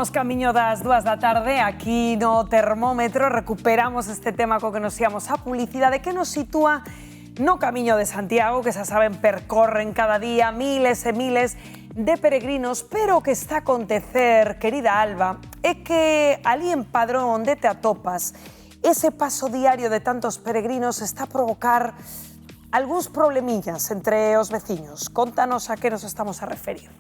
Vamos camiño das 2 da tarde, aquí no termómetro recuperamos este tema co que nos íamos a publicidade que nos sitúa no Camiño de Santiago, que xa saben percorren cada día miles e miles de peregrinos, pero o que está a acontecer, querida Alba, é que ali en Padrón onde te atopas, ese paso diario de tantos peregrinos está a provocar algúns problemillas entre os veciños. Contanos a que nos estamos a referir.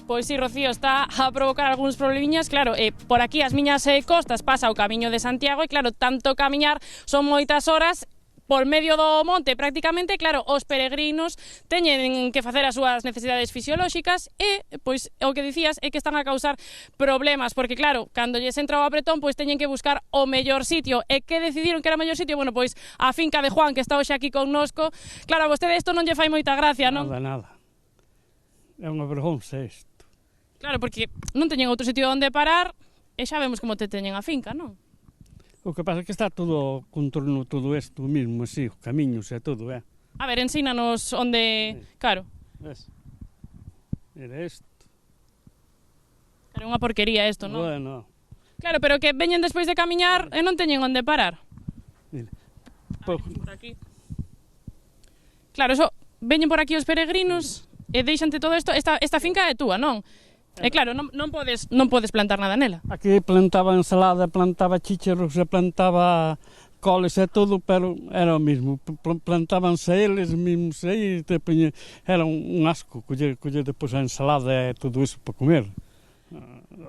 Pois sí, Rocío, está a provocar algúns problemiñas, claro, por aquí as miñas costas pasa o Camiño de Santiago e claro, tanto camiñar son moitas horas por medio do monte prácticamente, claro, os peregrinos teñen que facer as súas necesidades fisiolóxicas e, pois, o que dicías é que están a causar problemas, porque claro, cando lles entra o apretón, pois teñen que buscar o mellor sitio. E que decidiron que era o mellor sitio? Bueno, pois a finca de Juan, que está hoxe aquí connosco. Claro, a vostede isto non lle fai moita gracia, non? Nada. É unha vergonza isto. Claro, porque non teñen outro sitio onde parar e xa vemos como te teñen a finca, non? O que pasa é que está todo contorno todo isto mismo, así, os camiños e todo, A ver, ensínanos onde... Claro. Ves? Era isto. Claro, é unha porquería isto, non? Bueno. Claro, pero que veñen despois de camiñar e non teñen onde parar. Mira. Por aquí. Claro, eso, veñen por aquí os peregrinos e deixante todo isto. Esta finca é túa, non? E claro, non podes plantar nada nela. Aquí plantaba ensalada, plantaba chícharos, plantaba coles e todo, pero era o mismo. Plantábanse eles mesmos aí, era un asco coller depois a ensalada e todo iso para comer.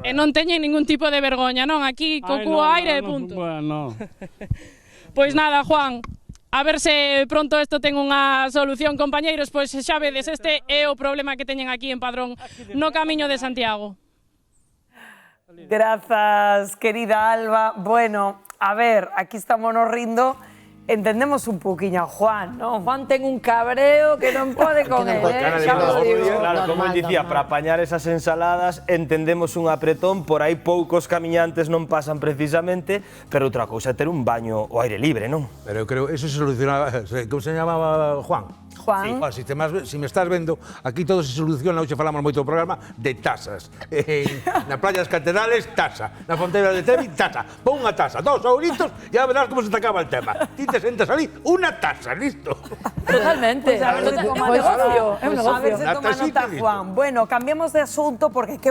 E non teñen ningún tipo de vergoña, non? Aquí, co cubo aire e punto. Bueno. Pois nada, Juan, a ver se pronto isto ten unha solución, compañeiros, pois xa vedes, este é o problema que teñen aquí en Padrón, no Camiño de Santiago. Grazas, querida Alba. Bueno, a ver, aquí estamos nos rindo. Entendemos un poquinho a Juan, non? Juan ten un cabreo que non pode con él, Claro, como él dicía, para apañar esas ensaladas entendemos un apretón, por aí poucos camiñantes non pasan precisamente, pero outra cousa é ter un baño ao aire libre, non? Pero eu creo, eso se solucionaba, como se chamaba Juan? Juan. Sí. Si me estás vendo, aquí todo se soluciona, hoxe falamos moito do programa, de tasas. Na playa das Catedrales, tasa. Na Fonteira de Trevi, tasa. Pon unha tasa, 2 euritos, e a verás como se te acaba el tema. Ti te sentas ali, unha tasa, listo. Pues Totalmente. a ver se toma nota, É un negocio. Juan. Bueno, cambiemos de asunto porque